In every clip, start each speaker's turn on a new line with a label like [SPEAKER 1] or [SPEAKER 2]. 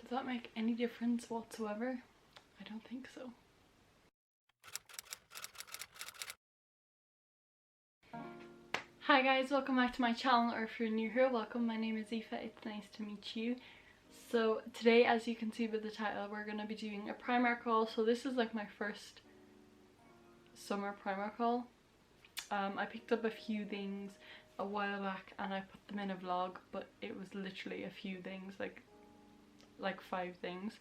[SPEAKER 1] Does that make any difference whatsoever? I don't think so. Hi guys, welcome back to my channel, or if you're new here, welcome. My name is Aoife, it's nice to meet you. So today, as you can see by the title, we're going to be doing a Primark haul. So this is like my first summer Primark haul. I picked up a few things a while back and I put them in a vlog, but it was literally a few things, like 5 things,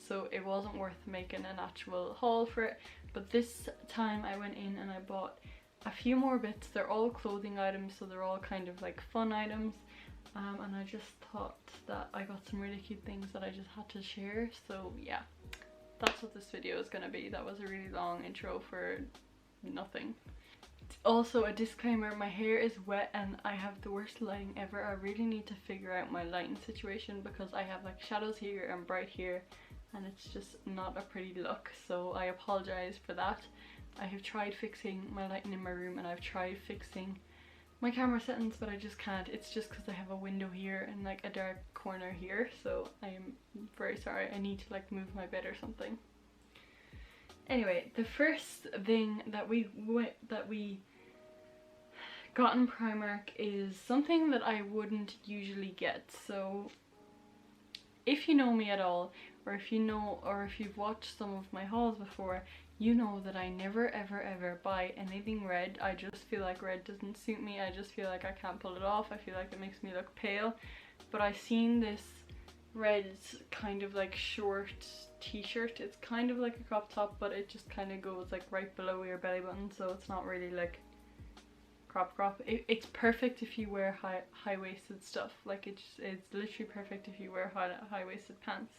[SPEAKER 1] so it wasn't worth making an actual haul for it. But this time I went in and I bought a few more bits. They're all clothing items, so they're all kind of like fun items, and I just thought that I got some really cute things that I just had to share. So yeah, that's what this video is gonna be. That was a really long intro for nothing. Also, a disclaimer, my hair is wet and I have the worst lighting ever. I really need to figure out my lighting situation because I have like shadows here and bright here and it's just not a pretty look, so I apologize for that. I have tried fixing my lighting in my room and I've tried fixing my camera settings, but I just can't. It's just because I have a window here and like a dark corner here, so I am very sorry. I need to like move my bed or something. Anyway, the first thing that we got in Primark is something that I wouldn't usually get. So if you know me at all, or if you know, or if you've watched some of my hauls before, you know that I never ever buy anything red. I just feel like red doesn't suit me. I just feel like I can't pull it off. I feel like it makes me look pale. But I seen this red kind of like short t-shirt. It's kind of like a crop top, but it just kind of goes like right below your belly button, so it's not really like crop. It's perfect if you wear high-waisted stuff. Like it's literally perfect if you wear high-waisted pants.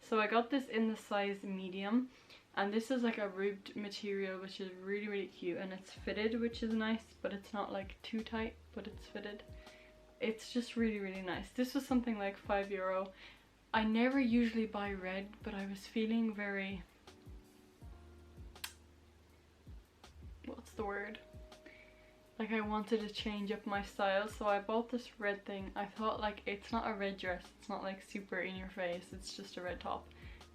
[SPEAKER 1] So I got this in the size medium, and this is like a ribbed material, which is really cute, and it's fitted, which is nice, but it's not like too tight, but it's fitted. It's just really nice. This was something like €5. I never usually buy red, but I was feeling very, what's the word? Like I wanted to change up my style, so I bought this red thing. I thought like, it's not a red dress, it's not like super in your face, it's just a red top.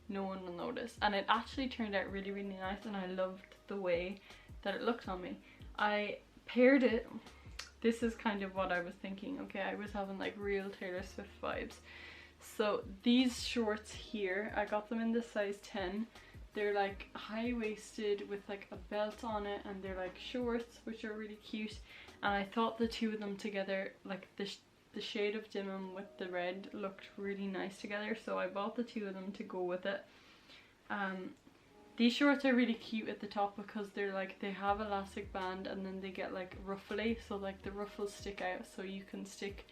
[SPEAKER 1] No one will notice. And it actually turned out really nice, and I loved the way that it looked on me. I paired it. This is kind of what I was thinking. Okay, I was having like real Taylor Swift vibes. So these shorts here, I got them in the size 10. They're like high-waisted with like a belt on it, and they're like shorts, which are really cute. And I thought the two of them together, like the shade of denim with the red, looked really nice together, so I bought the two of them to go with it. These shorts are really cute at the top because they're like, they have elastic band and then they get like ruffly, so like the ruffles stick out, so you can stick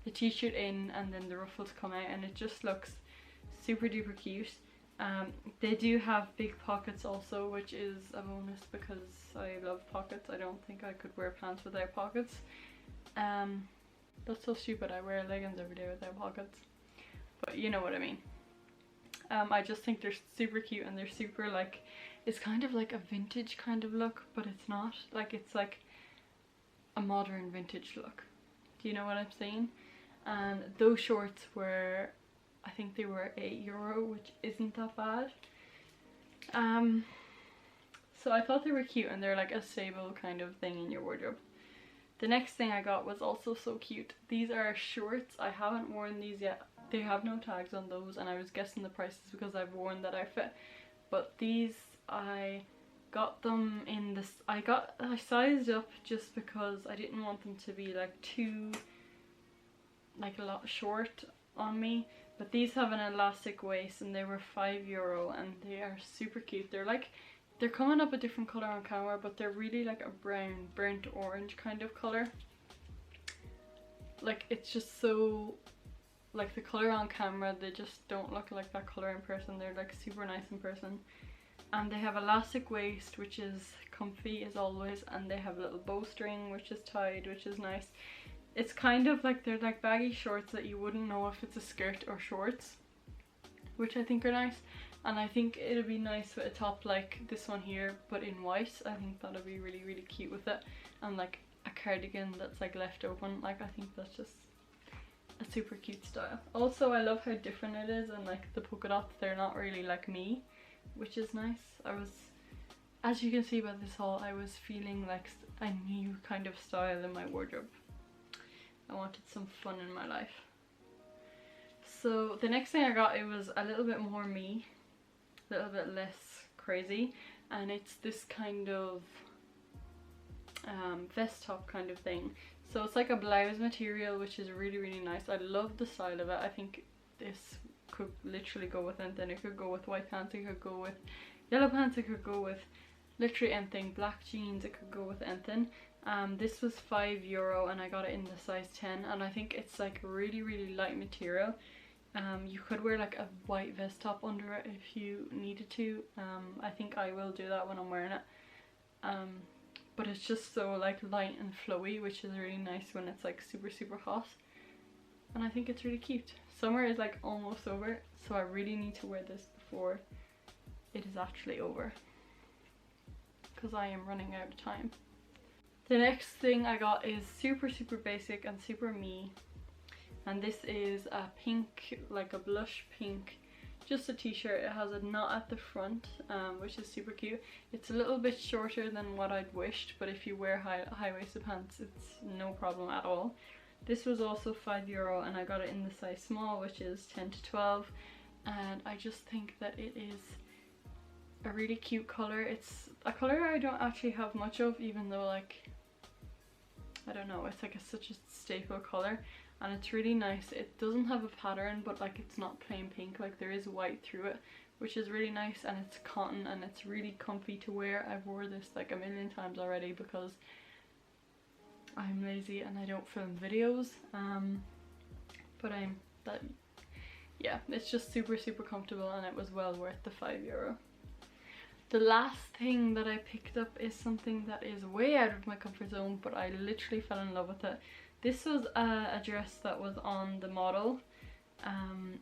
[SPEAKER 1] the t-shirt in and then the ruffles come out, and it just looks super duper cute. They do have big pockets also, which is a bonus because I love pockets. I don't think I could wear pants without pockets. That's so stupid. I wear leggings every day without pockets, but you know what I mean. I just think they're super cute, and they're super like, it's kind of like a vintage kind of look, but it's not. Like it's like a modern vintage look. Do you know what I'm saying? And those shorts were, I think they were €8, which isn't that bad. So I thought they were cute, and they're like a stable kind of thing in your wardrobe. The next thing I got was also so cute. These are shorts. I haven't worn these yet. They have no tags on those, and I was guessing the prices because I've worn that outfit. But these, I got them in this, I sized up just because I didn't want them to be like too, like a lot short on me. But these have an elastic waist, and they were €5, and they are super cute. They're like, they're coming up a different colour on camera, but they're really like a brown, burnt orange kind of colour. Like it's just so, like the colour on camera, they just don't look like that colour in person. They're like super nice in person. And they have elastic waist, which is comfy as always, and they have a little bowstring which is tied, which is nice. It's kind of like, they're like baggy shorts that you wouldn't know if it's a skirt or shorts, which I think are nice. And I think it'd be nice with a top like this one here, but in white. I think that'd be really cute with it. And like a cardigan that's like left open. Like I think that's just, super cute style. Also, I love how different it is, and like the polka dots, they're not really like me, which is nice. As you can see by this haul, I was feeling like a new kind of style in my wardrobe. I wanted some fun in my life. So the next thing I got, it was a little bit more me, a little bit less crazy, and it's this kind of vest top kind of thing. So it's like a blouse material, which is really, really nice. I love the style of it. I think this could literally go with anything. It could go with white pants, it could go with yellow pants, it could go with literally anything. Black jeans, it could go with anything. This was €5 and I got it in the size 10, and I think it's like really, really light material. You could wear like a white vest top under it if you needed to. I think I will do that when I'm wearing it. But it's just so like light and flowy, which is really nice when it's like super, super hot. And I think it's really cute. Summer is like almost over, so I really need to wear this before it is actually over, because I am running out of time. The next thing I got is super, super basic and super me. And this is a pink, like a blush pink, just a t-shirt. It has a knot at the front, which is super cute. It's a little bit shorter than what I'd wished, but if you wear high-waisted pants, it's no problem at all. This was also €5 and I got it in the size small, which is 10 to 12. And I just think that it is a really cute color. It's a color I don't actually have much of, even though like, I don't know, it's like such a staple color. And it's really nice. It doesn't have a pattern, but like it's not plain pink, like there is white through it, which is really nice. And it's cotton and it's really comfy to wear. I've wore this like a million times already because I'm lazy and I don't film videos, but yeah, it's just super, super comfortable, and it was well worth the €5. The last thing that I picked up is something that is way out of my comfort zone, but I literally fell in love with it. This was a dress that was on the model.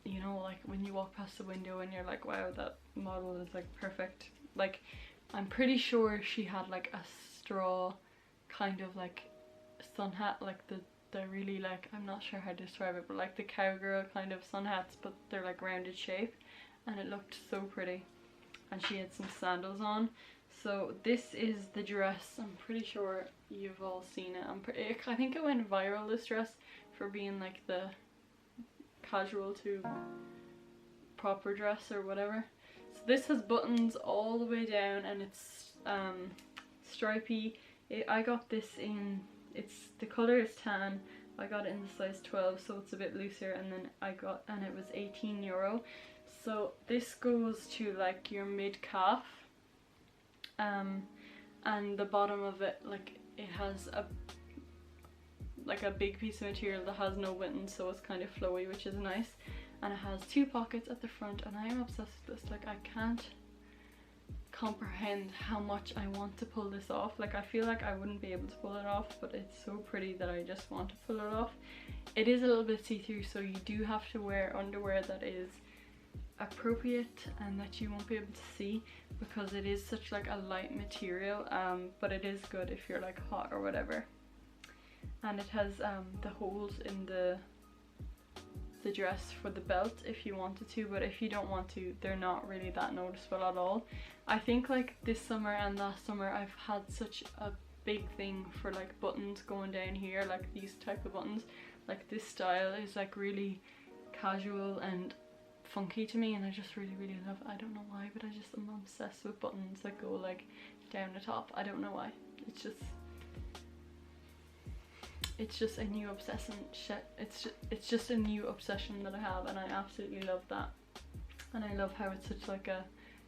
[SPEAKER 1] You know, like when you walk past the window and you're like, wow, that model is like perfect. Like, I'm pretty sure she had like a straw kind of like sun hat, like the really, like, I'm not sure how to describe it, but like the cowgirl kind of sun hats, but they're like rounded shape, and it looked so pretty. And she had some sandals on. So this is the dress. I'm pretty sure you've all seen it. I think it went viral, this dress, for being like the casual to proper dress or whatever. So this has buttons all the way down, and it's stripy. I got this in, the colour is tan. I got it in the size 12, so it's a bit looser, and then it was €18. So this goes to like your mid-calf, and the bottom of it, like, it has a big piece of material that has no buttons, so it's kind of flowy, which is nice. And it has 2 pockets at the front, and I am obsessed with this. Like, I can't comprehend how much I want to pull this off. Like, I feel like I wouldn't be able to pull it off, but it's so pretty that I just want to pull it off. It is a little bit see-through, so you do have to wear underwear that is appropriate and that you won't be able to see, because it is such like a light material, but it is good if you're like hot or whatever. And it has the holes in the dress for the belt if you wanted to, but if you don't want to, they're not really that noticeable at all. I think like this summer and last summer I've had such a big thing for like buttons going down here, like these type of buttons. Like, this style is like really casual and funky to me, and I just really, really love it. I don't know why, but I'm obsessed with buttons that go like down the top. I don't know why. It's just a new obsession. It's just a new obsession that I have, and I absolutely love that. And I love how it's such like a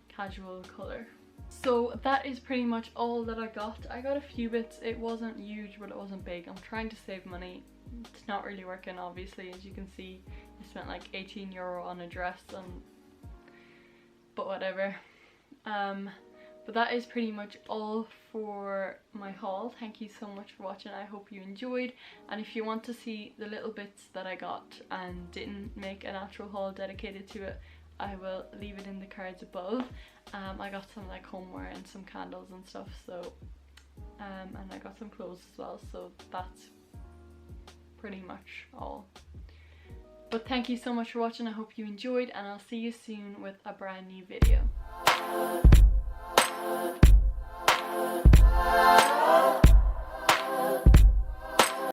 [SPEAKER 1] casual colour. So that is pretty much all that I got. I got a few bits. It wasn't huge, but it wasn't big. I'm trying to save money. It's not really working, obviously. As you can see, I spent like €18 on a dress, but whatever. But that is pretty much all for my haul. Thank you so much for watching. I hope you enjoyed, and if you want to see the little bits that I got and didn't make an actual haul dedicated to it, I will leave it in the cards above. I got some like homeware and some candles and stuff, so and I got some clothes as well, so that's pretty much all. But thank you so much for watching. I hope you enjoyed, and I'll see you soon with a brand new video.